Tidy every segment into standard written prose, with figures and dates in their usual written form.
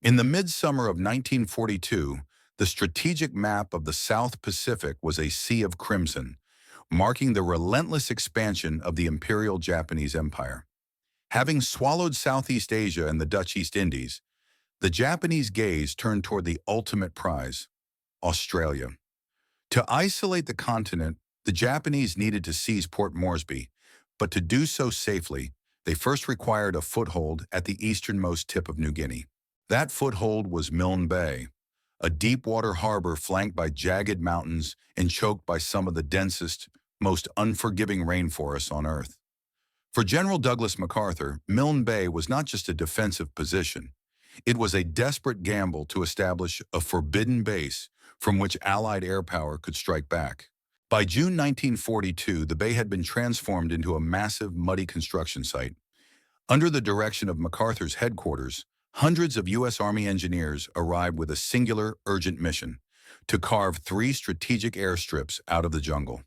In the midsummer of 1942, the strategic map of the South Pacific was a sea of crimson, marking the relentless expansion of the Imperial Japanese Empire. Having swallowed Southeast Asia and the Dutch East Indies, the Japanese gaze turned toward the ultimate prize, Australia. To isolate the continent, the Japanese needed to seize Port Moresby, but to do so safely, they first required a foothold at the easternmost tip of New Guinea. That foothold was Milne Bay, a deep-water harbor flanked by jagged mountains and choked by some of the densest, most unforgiving rainforests on Earth. For General Douglas MacArthur, Milne Bay was not just a defensive position. It was a desperate gamble to establish a forbidden base from which Allied air power could strike back. By June 1942, the bay had been transformed into a massive, muddy construction site. Under the direction of MacArthur's headquarters, hundreds of U.S. Army engineers arrived with a singular, urgent mission: to carve 3 strategic airstrips out of the jungle.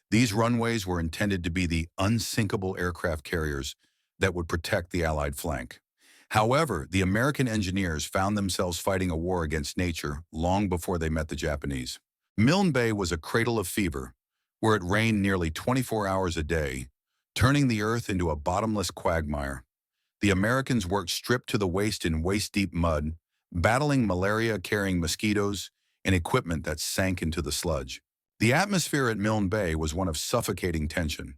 These runways were intended to be the unsinkable aircraft carriers that would protect the Allied flank. However, the American engineers found themselves fighting a war against nature long before they met the Japanese. Milne Bay was a cradle of fever, where it rained nearly 24 hours a day, turning the earth into a bottomless quagmire. The Americans worked stripped to the waist in waist-deep mud, battling malaria, carrying mosquitoes, and equipment that sank into the sludge. The atmosphere at Milne Bay was one of suffocating tension.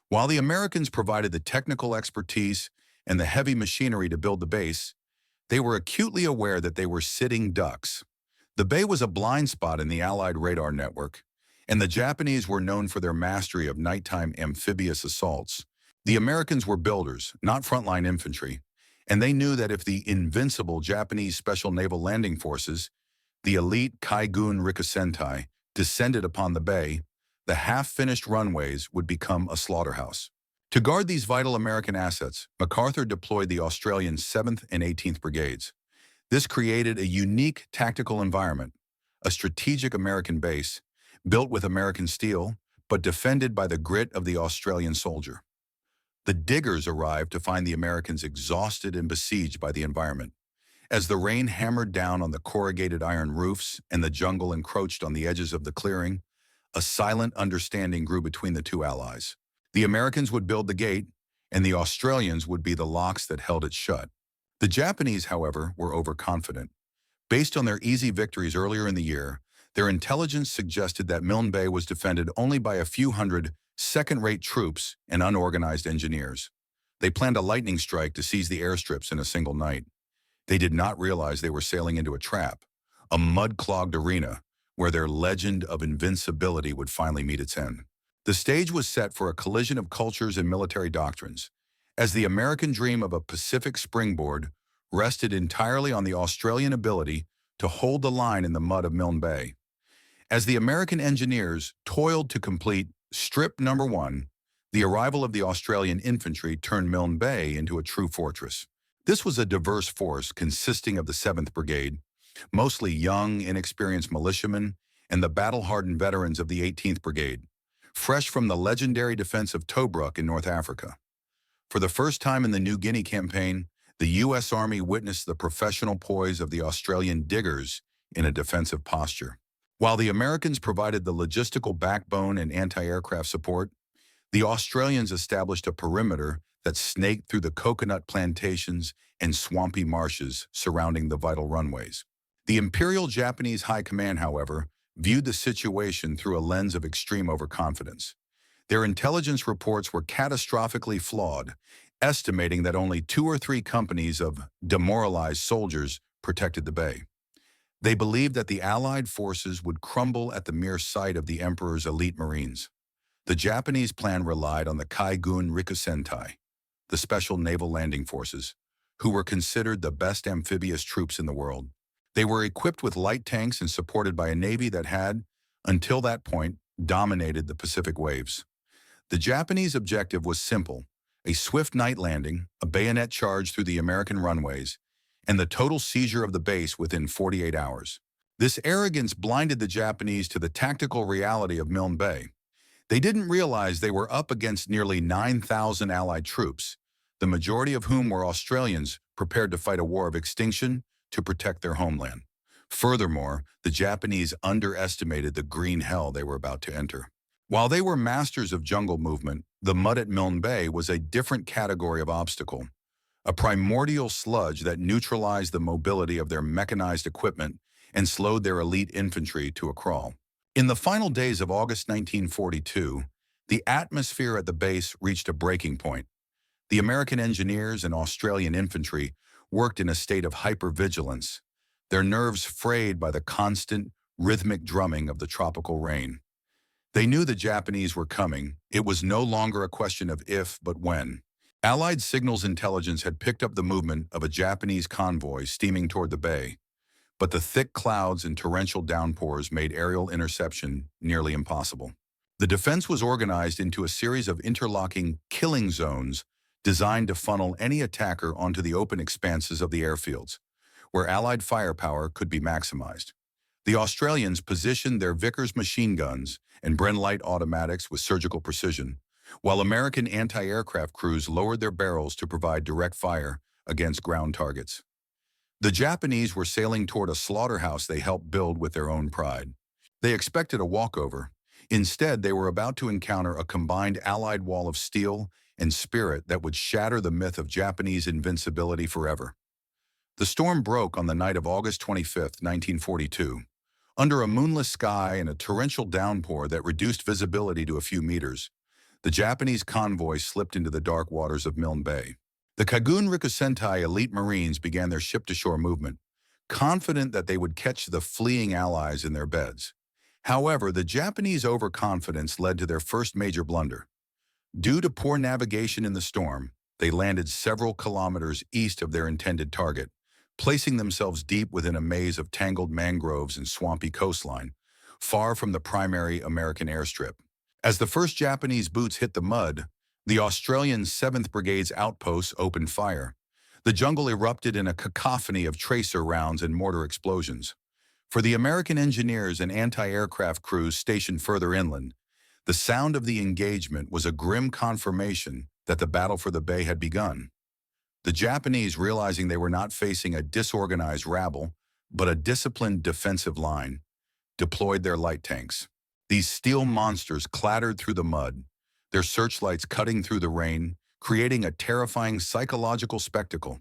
While the Americans provided the technical expertise and the heavy machinery to build the base, they were acutely aware that they were sitting ducks. The bay was a blind spot in the Allied radar network, and the Japanese were known for their mastery of nighttime amphibious assaults. The Americans were builders, not frontline infantry, and they knew that if the invincible Japanese Special Naval Landing Forces, the elite Kaigun Rikusentai, descended upon the bay, the half-finished runways would become a slaughterhouse. To guard these vital American assets, MacArthur deployed the Australian 7th and 18th Brigades. This created a unique tactical environment, a strategic American base, built with American steel, but defended by the grit of the Australian soldier. The diggers arrived to find the Americans exhausted and besieged by the environment. As the rain hammered down on the corrugated iron roofs and the jungle encroached on the edges of the clearing, a silent understanding grew between the two allies. The Americans would build the gate, and the Australians would be the locks that held it shut. The Japanese, however, were overconfident. Based on their easy victories earlier in the year, their intelligence suggested that Milne Bay was defended only by a few hundred second-rate troops and unorganized engineers. They planned a lightning strike to seize the airstrips in a single night. They did not realize they were sailing into a trap, a mud-clogged arena where their legend of invincibility would finally meet its end. The stage was set for a collision of cultures and military doctrines, as the American dream of a Pacific springboard rested entirely on the Australian ability to hold the line in the mud of Milne Bay. As the American engineers toiled to complete Strip Number 1, the arrival of the Australian Infantry turned Milne Bay into a true fortress. This was a diverse force consisting of the 7th Brigade, mostly young, inexperienced militiamen, and the battle-hardened veterans of the 18th Brigade, fresh from the legendary defense of Tobruk in North Africa. For the first time in the New Guinea campaign, the U.S. Army witnessed the professional poise of the Australian diggers in a defensive posture. While the Americans provided the logistical backbone and anti-aircraft support, the Australians established a perimeter that snaked through the coconut plantations and swampy marshes surrounding the vital runways. The Imperial Japanese High Command, however, viewed the situation through a lens of extreme overconfidence. Their intelligence reports were catastrophically flawed, estimating that only 2 or 3 companies of demoralized soldiers protected the bay. They believed that the Allied forces would crumble at the mere sight of the Emperor's elite Marines. The Japanese plan relied on the Kaigun Rikusentai, the Special Naval Landing Forces, who were considered the best amphibious troops in the world. They were equipped with light tanks and supported by a navy that had, until that point, dominated the Pacific waves. The Japanese objective was simple: a swift night landing, a bayonet charge through the American runways, and the total seizure of the base within 48 hours. This arrogance blinded the Japanese to the tactical reality of Milne Bay. They didn't realize they were up against nearly 9,000 Allied troops, the majority of whom were Australians prepared to fight a war of extinction to protect their homeland. Furthermore, the Japanese underestimated the green hell they were about to enter. While they were masters of jungle movement, the mud at Milne Bay was a different category of obstacle, a primordial sludge that neutralized the mobility of their mechanized equipment and slowed their elite infantry to a crawl. In the final days of August 1942, the atmosphere at the base reached a breaking point. The American engineers and Australian infantry worked in a state of hypervigilance, their nerves frayed by the constant, rhythmic drumming of the tropical rain. They knew the Japanese were coming. It was no longer a question of if, but when. Allied signals intelligence had picked up the movement of a Japanese convoy steaming toward the bay, but the thick clouds and torrential downpours made aerial interception nearly impossible. The defense was organized into a series of interlocking killing zones designed to funnel any attacker onto the open expanses of the airfields, where Allied firepower could be maximized. The Australians positioned their Vickers machine guns and Bren light automatics with surgical precision, while American anti-aircraft crews lowered their barrels to provide direct fire against ground targets. The Japanese were sailing toward a slaughterhouse they helped build with their own pride. They expected a walkover. Instead, they were about to encounter a combined Allied wall of steel and spirit that would shatter the myth of Japanese invincibility forever. The storm broke on the night of August 25, 1942. Under a moonless sky and a torrential downpour that reduced visibility to a few meters, the Japanese convoy slipped into the dark waters of Milne Bay. The Kagun Rikusentai elite Marines began their ship-to-shore movement, confident that they would catch the fleeing Allies in their beds. However, the Japanese overconfidence led to their first major blunder. Due to poor navigation in the storm, they landed several kilometers east of their intended target, placing themselves deep within a maze of tangled mangroves and swampy coastline, far from the primary American airstrip. As the first Japanese boots hit the mud, the Australian 7th Brigade's outposts opened fire. The jungle erupted in a cacophony of tracer rounds and mortar explosions. For the American engineers and anti-aircraft crews stationed further inland, the sound of the engagement was a grim confirmation that the battle for the bay had begun. The Japanese, realizing they were not facing a disorganized rabble, but a disciplined defensive line, deployed their light tanks. These steel monsters clattered through the mud, their searchlights cutting through the rain, creating a terrifying psychological spectacle.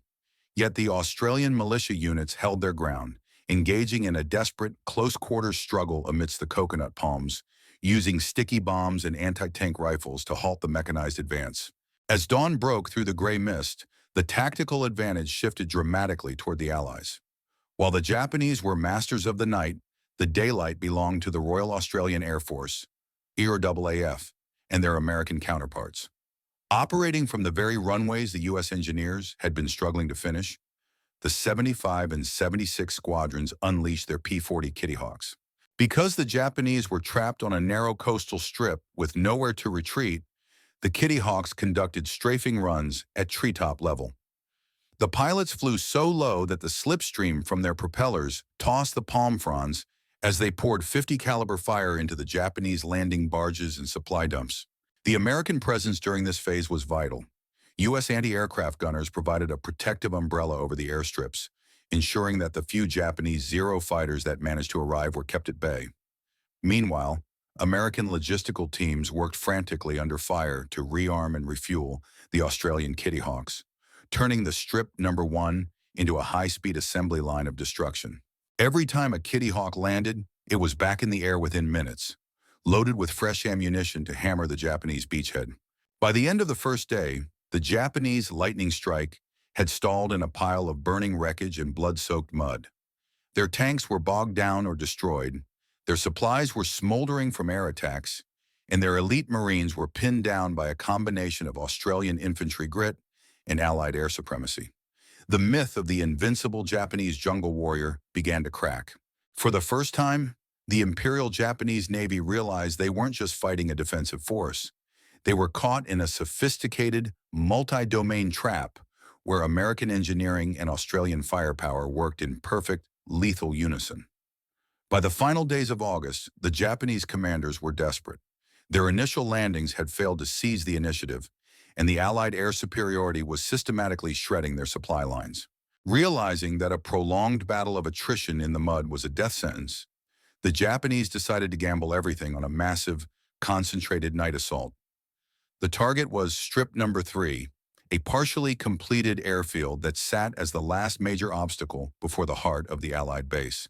Yet the Australian militia units held their ground, engaging in a desperate, close-quarters struggle amidst the coconut palms, using sticky bombs and anti-tank rifles to halt the mechanized advance. As dawn broke through the gray mist, the tactical advantage shifted dramatically toward the Allies. While the Japanese were masters of the night, the daylight belonged to the Royal Australian Air Force, ERAAF, and their American counterparts. Operating from the very runways the U.S. engineers had been struggling to finish, the 75 and 76 squadrons unleashed their P-40 Kitty Hawks. Because the Japanese were trapped on a narrow coastal strip with nowhere to retreat, the Kitty Hawks conducted strafing runs at treetop level. The pilots flew so low that the slipstream from their propellers tossed the palm fronds as they poured 50 caliber fire into the Japanese landing barges and supply dumps. The American presence during this phase was vital. U.S. anti-aircraft gunners provided a protective umbrella over the airstrips, ensuring that the few Japanese Zero fighters that managed to arrive were kept at bay. Meanwhile, American logistical teams worked frantically under fire to rearm and refuel the Australian Kitty Hawks, turning the Strip No. 1 into a high-speed assembly line of destruction. Every time a Kitty Hawk landed, it was back in the air within minutes, loaded with fresh ammunition to hammer the Japanese beachhead. By the end of the first day, the Japanese lightning strike had stalled in a pile of burning wreckage and blood-soaked mud. Their tanks were bogged down or destroyed, their supplies were smoldering from air attacks, and their elite Marines were pinned down by a combination of Australian infantry grit and Allied air supremacy. The myth of the invincible Japanese jungle warrior began to crack. For the first time, the Imperial Japanese Navy realized they weren't just fighting a defensive force. They were caught in a sophisticated, multi-domain trap where American engineering and Australian firepower worked in perfect, lethal unison. By the final days of August, the Japanese commanders were desperate. Their initial landings had failed to seize the initiative, and the Allied air superiority was systematically shredding their supply lines. Realizing that a prolonged battle of attrition in the mud was a death sentence, the Japanese decided to gamble everything on a massive, concentrated night assault. The target was Strip Number 3, a partially completed airfield that sat as the last major obstacle before the heart of the Allied base.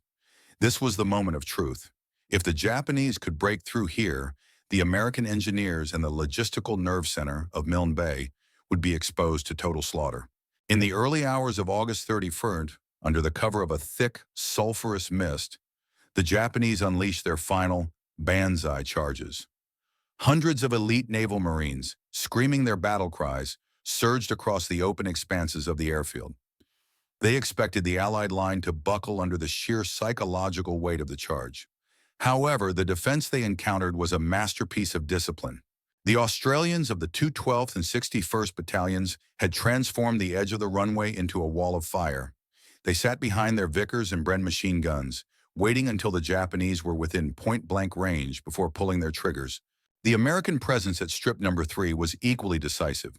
This was the moment of truth. If the Japanese could break through here, the American engineers and the logistical nerve center of Milne Bay would be exposed to total slaughter. In the early hours of August 31st, under the cover of a thick, sulfurous mist, the Japanese unleashed their final banzai charges. Hundreds of elite naval marines, screaming their battle cries, surged across the open expanses of the airfield. They expected the Allied line to buckle under the sheer psychological weight of the charge. However, the defense they encountered was a masterpiece of discipline. The Australians of the 212th and 61st Battalions had transformed the edge of the runway into a wall of fire. They sat behind their Vickers and Bren machine guns, waiting until the Japanese were within point-blank range before pulling their triggers. The American presence at Strip Number 3 was equally decisive.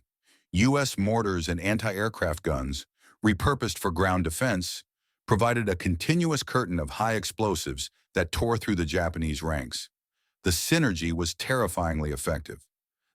U.S. mortars and anti-aircraft guns, repurposed for ground defense, provided a continuous curtain of high explosives that tore through the Japanese ranks. The synergy was terrifyingly effective.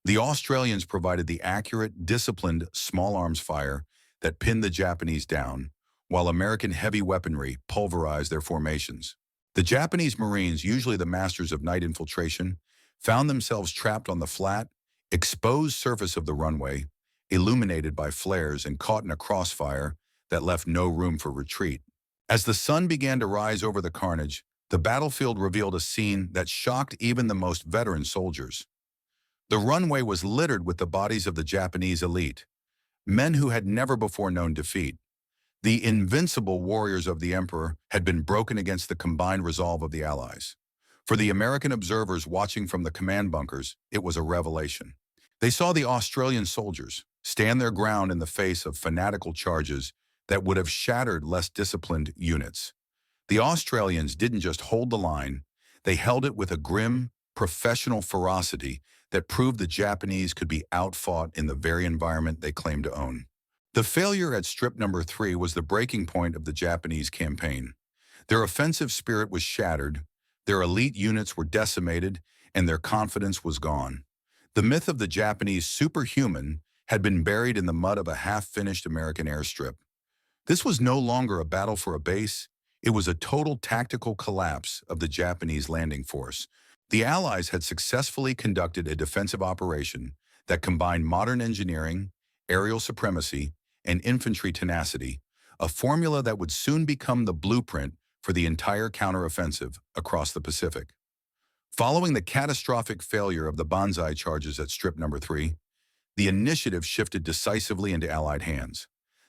The Australians provided the accurate, disciplined small arms fire that pinned the Japanese down, while American heavy weaponry pulverized their formations. The Japanese Marines, usually the masters of night infiltration, found themselves trapped on the flat, exposed surface of the runway, illuminated by flares and caught in a crossfire that left no room for retreat. As the sun began to rise over the carnage, the battlefield revealed a scene that shocked even the most veteran soldiers. The runway was littered with the bodies of the Japanese elite, men who had never before known defeat. The invincible warriors of the Emperor had been broken against the combined resolve of the Allies. For the American observers watching from the command bunkers, it was a revelation. They saw the Australian soldiers stand their ground in the face of fanatical charges that would have shattered less disciplined units. The Australians didn't just hold the line, they held it with a grim, professional ferocity that proved the Japanese could be outfought in the very environment they claimed to own. The failure at Strip Number 3 was the breaking point of the Japanese campaign. Their offensive spirit was shattered, their elite units were decimated, and their confidence was gone. The myth of the Japanese superhuman had been buried in the mud of a half-finished American airstrip. This was no longer a battle for a base, it was a total tactical collapse of the Japanese landing force. The Allies had successfully conducted a defensive operation that combined modern engineering, aerial supremacy, and infantry tenacity, a formula that would soon become the blueprint for the entire counteroffensive across the Pacific. Following the catastrophic failure of the banzai charges at Strip Number 3, the initiative shifted decisively into Allied hands.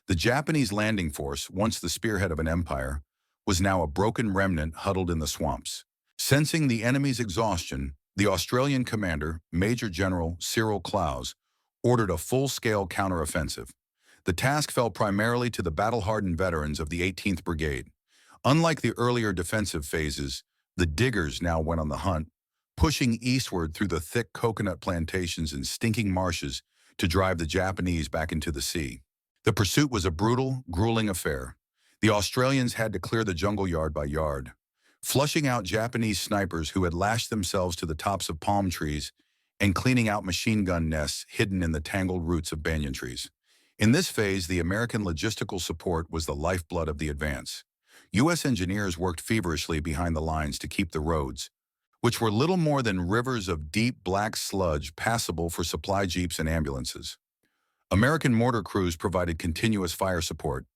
The Japanese landing force, once the spearhead of an empire, was now a broken remnant huddled in the swamps. Sensing the enemy's exhaustion, the Australian commander, Major General Cyril Clowes, ordered a full-scale counteroffensive. The task fell primarily to the battle-hardened veterans of the 18th Brigade. Unlike the earlier defensive phases, the diggers now went on the hunt, pushing eastward through the thick coconut plantations and stinking marshes to drive the Japanese back into the sea. The pursuit was a brutal, grueling affair. The Australians had to clear the jungle yard by yard, flushing out Japanese snipers who had lashed themselves to the tops of palm trees and cleaning out machine gun nests hidden in the tangled roots of banyan trees. In this phase, the American logistical support was the lifeblood of the advance. U.S. engineers worked feverishly behind the lines to keep the roads, which were little more than rivers of deep black sludge passable for supply jeeps and ambulances. American mortar crews provided continuous fire support,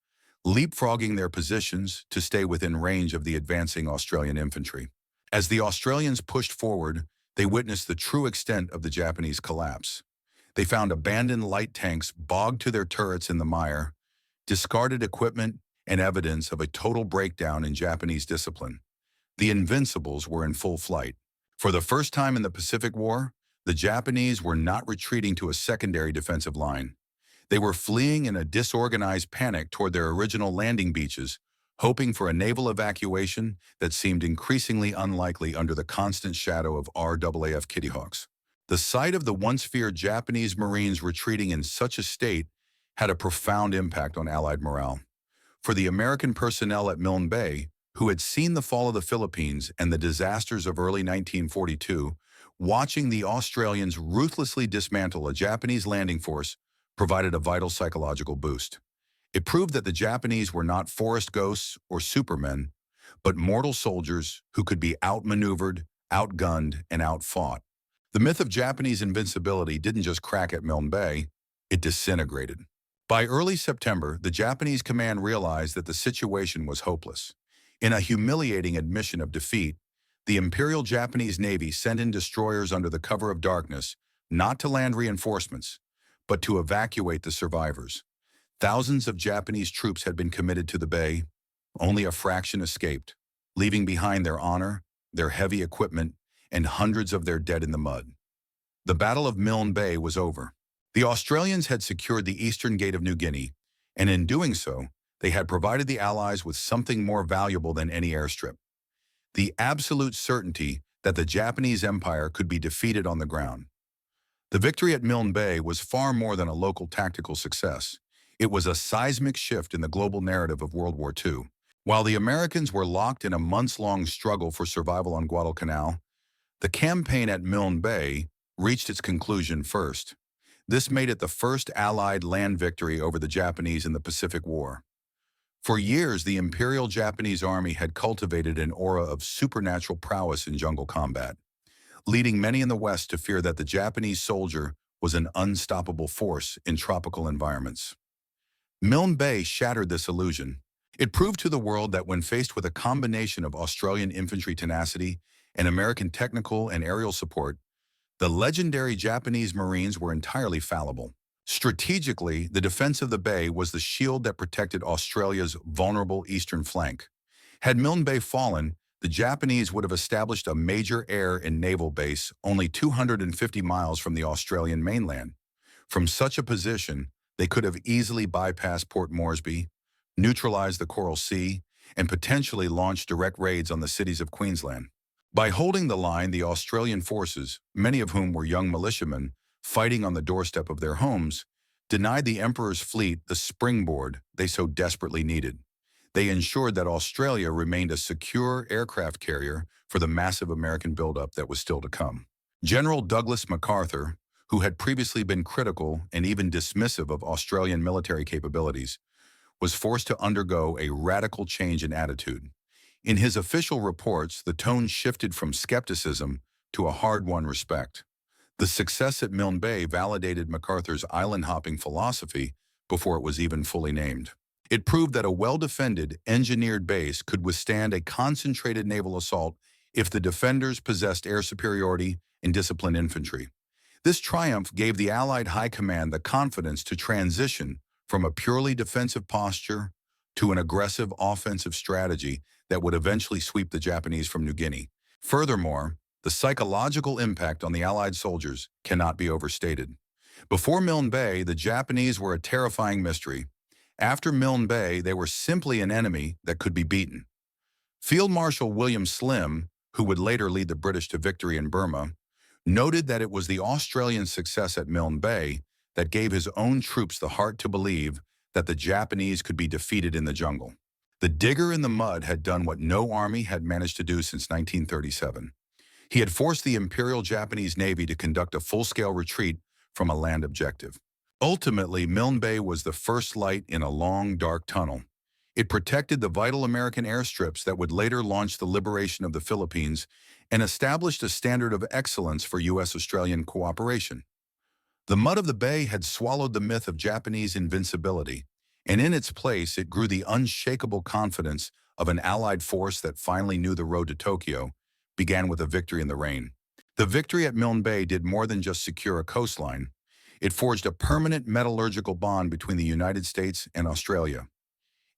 leapfrogging their positions to stay within range of the advancing Australian infantry. As the Australians pushed forward, they witnessed the true extent of the Japanese collapse. They found abandoned light tanks bogged to their turrets in the mire, discarded equipment, and evidence of a total breakdown in Japanese discipline. The Invincibles were in full flight. For the first time in the Pacific War, the Japanese were not retreating to a secondary defensive line. They were fleeing in a disorganized panic toward their original landing beaches, hoping for a naval evacuation that seemed increasingly unlikely under the constant shadow of RAAF Kittyhawks. The sight of the once feared Japanese Marines retreating in such a state had a profound impact on Allied morale. For the American personnel at Milne Bay, who had seen the fall of the Philippines and the disasters of early 1942, watching the Australians ruthlessly dismantle a Japanese landing force provided a vital psychological boost. It proved that the Japanese were not forest ghosts or supermen, but mortal soldiers who could be outmaneuvered, outgunned, and outfought. The myth of Japanese invincibility didn't just crack at Milne Bay, it disintegrated. By early September, the Japanese command realized that the situation was hopeless. In a humiliating admission of defeat, the Imperial Japanese Navy sent in destroyers under the cover of darkness, not to land reinforcements, but to evacuate the survivors. Thousands of Japanese troops had been committed to the bay. Only a fraction escaped, leaving behind their honor, their heavy equipment, and hundreds of their dead in the mud. The Battle of Milne Bay was over. The Australians had secured the eastern gate of New Guinea, and in doing so, they had provided the Allies with something more valuable than any airstrip: the absolute certainty that the Japanese Empire could be defeated on the ground. The victory at Milne Bay was far more than a local tactical success. It was a seismic shift in the global narrative of World War II. While the Americans were locked in a months-long struggle for survival on Guadalcanal, the campaign at Milne Bay reached its conclusion first. This made it the first Allied land victory over the Japanese in the Pacific War. For years, the Imperial Japanese Army had cultivated an aura of supernatural prowess in jungle combat, leading many in the West to fear that the Japanese soldier was an unstoppable force in tropical environments. Milne Bay shattered this illusion. It proved to the world that when faced with a combination of Australian infantry tenacity and American technical and aerial support, the legendary Japanese Marines were entirely fallible. Strategically, the defense of the bay was the shield that protected Australia's vulnerable eastern flank. Had Milne Bay fallen, the Japanese would have established a major air and naval base only 250 miles from the Australian mainland. From such a position, they could have easily bypassed Port Moresby, neutralized the Coral Sea, and potentially launched direct raids on the cities of Queensland. By holding the line, the Australian forces, many of whom were young militiamen fighting on the doorstep of their homes, denied the Emperor's fleet the springboard they so desperately needed. They ensured that Australia remained a secure aircraft carrier for the massive American buildup that was still to come. General Douglas MacArthur, who had previously been critical and even dismissive of Australian military capabilities, was forced to undergo a radical change in attitude. In his official reports, the tone shifted from skepticism to a hard-won respect. The success at Milne Bay validated MacArthur's island-hopping philosophy before it was even fully named. It proved that a well-defended, engineered base could withstand a concentrated naval assault if the defenders possessed air superiority and disciplined infantry. This triumph gave the Allied High Command the confidence to transition from a purely defensive posture to an aggressive offensive strategy that would eventually sweep the Japanese from New Guinea. Furthermore, the psychological impact on the Allied soldiers cannot be overstated. Before Milne Bay, the Japanese were a terrifying mystery. After Milne Bay, they were simply an enemy that could be beaten. Field Marshal William Slim, who would later lead the British to victory in Burma, noted that it was the Australian success at Milne Bay that gave his own troops the heart to believe that the Japanese could be defeated in the jungle. The digger in the mud had done what no army had managed to do since 1937. He had forced the Imperial Japanese Navy to conduct a full-scale retreat from a land objective. Ultimately, Milne Bay was the first light in a long, dark tunnel. It protected the vital American airstrips that would later launch the liberation of the Philippines and established a standard of excellence for U.S.-Australian cooperation. The mud of the bay had swallowed the myth of Japanese invincibility, and in its place it grew the unshakable confidence of an Allied force that finally knew the road to Tokyo began with a victory in the rain. The victory at Milne Bay did more than just secure a coastline. It forged a permanent metallurgical bond between the United States and Australia.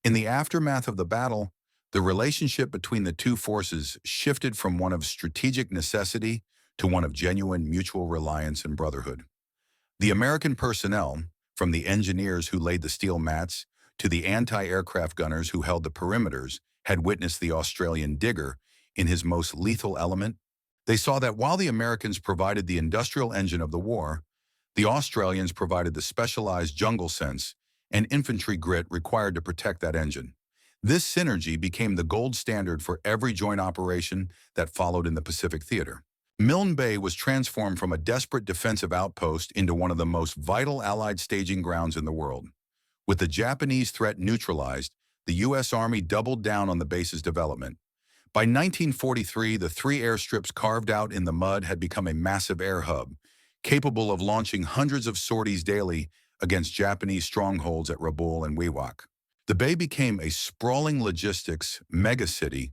In the aftermath of the battle, the relationship between the two forces shifted from one of strategic necessity to one of genuine mutual reliance and brotherhood. The American personnel, from the engineers who laid the steel mats to the anti-aircraft gunners who held the perimeters, had witnessed the Australian digger in his most lethal element. They saw that while the Americans provided the industrial engine of the war, the Australians provided the specialized jungle sense and infantry grit required to protect that engine. This synergy became the gold standard for every joint operation that followed in the Pacific Theater. Milne Bay was transformed from a desperate defensive outpost into one of the most vital Allied staging grounds in the world. With the Japanese threat neutralized, the U.S. Army doubled down on the base's development. By 1943, the 3 airstrips carved out in the mud had become a massive air hub, capable of launching hundreds of sorties daily against Japanese strongholds at Rabaul and Wewak. The bay became a sprawling logistics megacity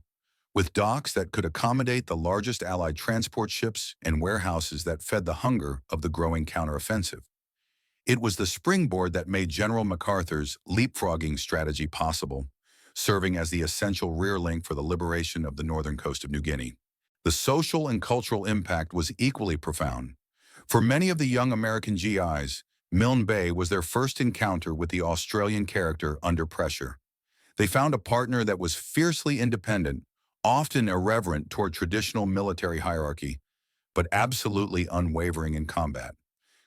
with docks that could accommodate the largest Allied transport ships and warehouses that fed the hunger of the growing counteroffensive. It was the springboard that made General MacArthur's leapfrogging strategy possible, serving as the essential rear link for the liberation of the northern coast of New Guinea. The social and cultural impact was equally profound. For many of the young American GIs, Milne Bay was their first encounter with the Australian character under pressure. They found a partner that was fiercely independent, often irreverent toward traditional military hierarchy, but absolutely unwavering in combat.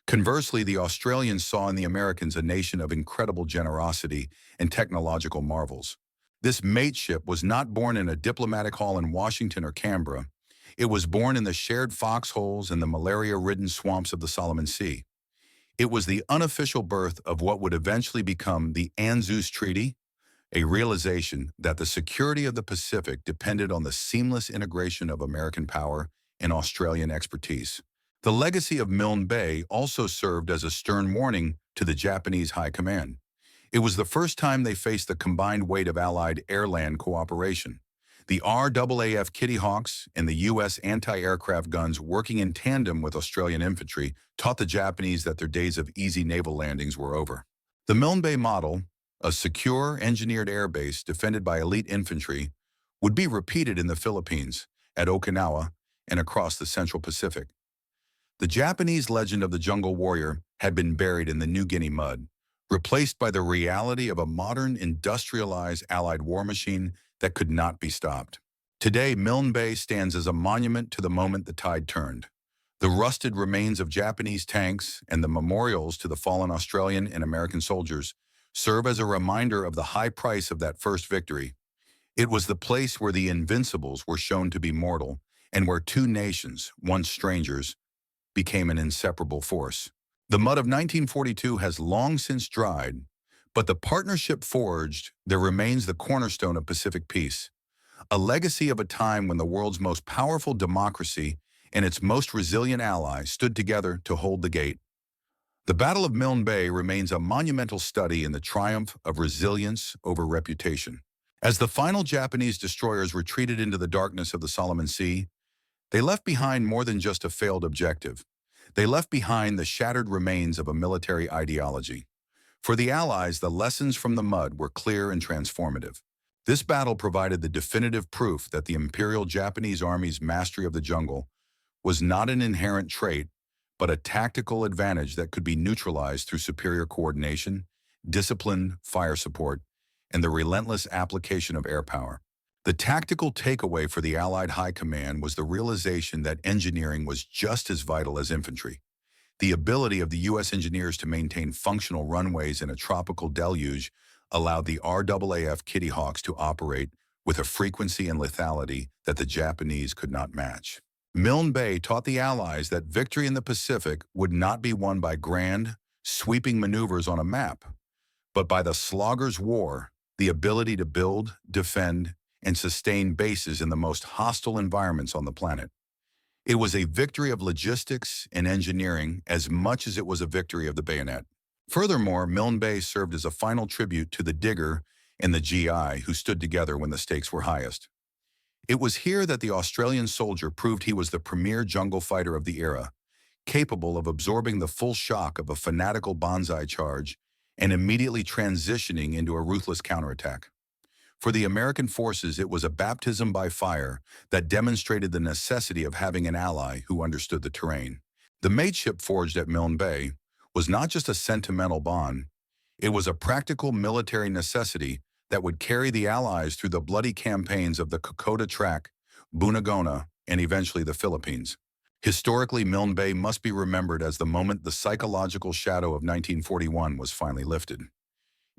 Conversely, the Australians saw in the Americans a nation of incredible generosity and technological marvels. This mateship was not born in a diplomatic hall in Washington or Canberra. It was born in the shared foxholes and the malaria-ridden swamps of the Solomon Sea. It was the unofficial birth of what would eventually become the ANZUS Treaty, a realization that the security of the Pacific depended on the seamless integration of American power and Australian expertise. The legacy of Milne Bay also served as a stern warning to the Japanese High Command. It was the first time they faced the combined weight of Allied air-land cooperation. The RAAF Kitty Hawks and the U.S. anti-aircraft guns working in tandem with Australian infantry taught the Japanese that their days of easy naval landings were over. The Milne Bay model, a secure, engineered airbase defended by elite infantry, would be repeated in the Philippines, at Okinawa, and across the Central Pacific. The Japanese legend of the jungle warrior had been buried in the New Guinea mud, replaced by the reality of a modern, industrialized Allied war machine that could not be stopped. Today, Milne Bay stands as a monument to the moment the tide turned. The rusted remains of Japanese tanks and the memorials to the fallen Australian and American soldiers serve as a reminder of the high price of that first victory. It was the place where the Invincibles were shown to be mortal and where two nations, once strangers, became an inseparable force. The mud of 1942 has long since dried, but the partnership forged there remains the cornerstone of Pacific peace, a legacy of a time when the world's most powerful democracy and its most resilient ally stood together to hold the gate. The Battle of Milne Bay remains a monumental study in the triumph of resilience over reputation. As the final Japanese destroyers retreated into the darkness of the Solomon Sea, they left behind more than just a failed objective. They left behind the shattered remains of a military ideology. For the Allies, the lessons from the mud were clear and transformative. This battle provided the definitive proof that the Imperial Japanese Army's mastery of the jungle was not an inherent trait, but a tactical advantage that could be neutralized through superior coordination, disciplined fire support, and the relentless application of air power. The tactical takeaway for the Allied High Command was the realization that engineering was just as vital as infantry. The ability of the U.S. engineers to maintain functional runways in a tropical deluge allowed the RAAF Kitty Hawks to operate with a frequency and lethality that the Japanese could not match. Milne Bay taught the Allies that victory in the Pacific would not be won by grand, sweeping maneuvers on a map, but by the slogger's war, the ability to build, defend, and sustain bases in the most hostile environments on the planet. It was a victory of logistics and engineering as much as it was a victory of the bayonet. Furthermore, Milne Bay served as a final tribute to the digger and the GI who stood together when the stakes were highest. It was here that the Australian soldier proved he was the premier jungle fighter of the era, capable of absorbing the full shock of a fanatical banzai charge and immediately transitioning into a ruthless counterattack. For the American forces, it was a baptism by fire that demonstrated the necessity of having an ally who understood the terrain. The mateship forged at Milne Bay was not just a sentimental bond, it was a practical military necessity that would carry the Allies through the bloody campaigns of the Kokoda Track, Bunagona, and eventually the Philippines. Historically, Milne Bay must be remembered as the moment the psychological shadow of 1941 was finally lifted.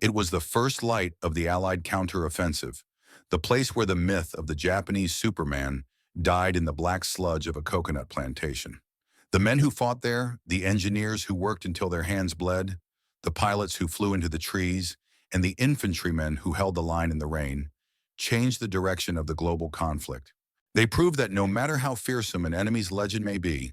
It was the first light of the Allied counteroffensive, the place where the myth of the Japanese Superman died in the black sludge of a coconut plantation. The men who fought there, the engineers who worked until their hands bled, the pilots who flew into the trees, and the infantrymen who held the line in the rain, changed the direction of the global conflict. They proved that no matter how fearsome an enemy's legend may be,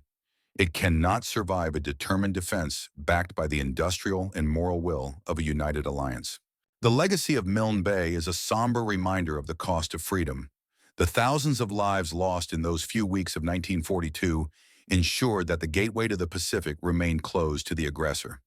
it cannot survive a determined defense backed by the industrial and moral will of a united alliance. The legacy of Milne Bay is a somber reminder of the cost of freedom. The thousands of lives lost in those few weeks of 1942 ensured that the gateway to the Pacific remained closed to the aggressor.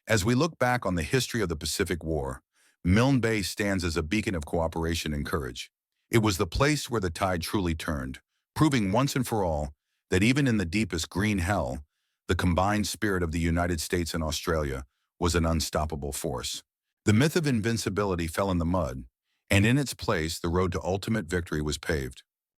As we look back on the history of the Pacific War, Milne Bay stands as a beacon of cooperation and courage. It was the place where the tide truly turned, proving once and for all that even in the deepest green hell, the combined spirit of the United States and Australia was an unstoppable force. The myth of invincibility fell in the mud, and in its place the road to ultimate victory was paved.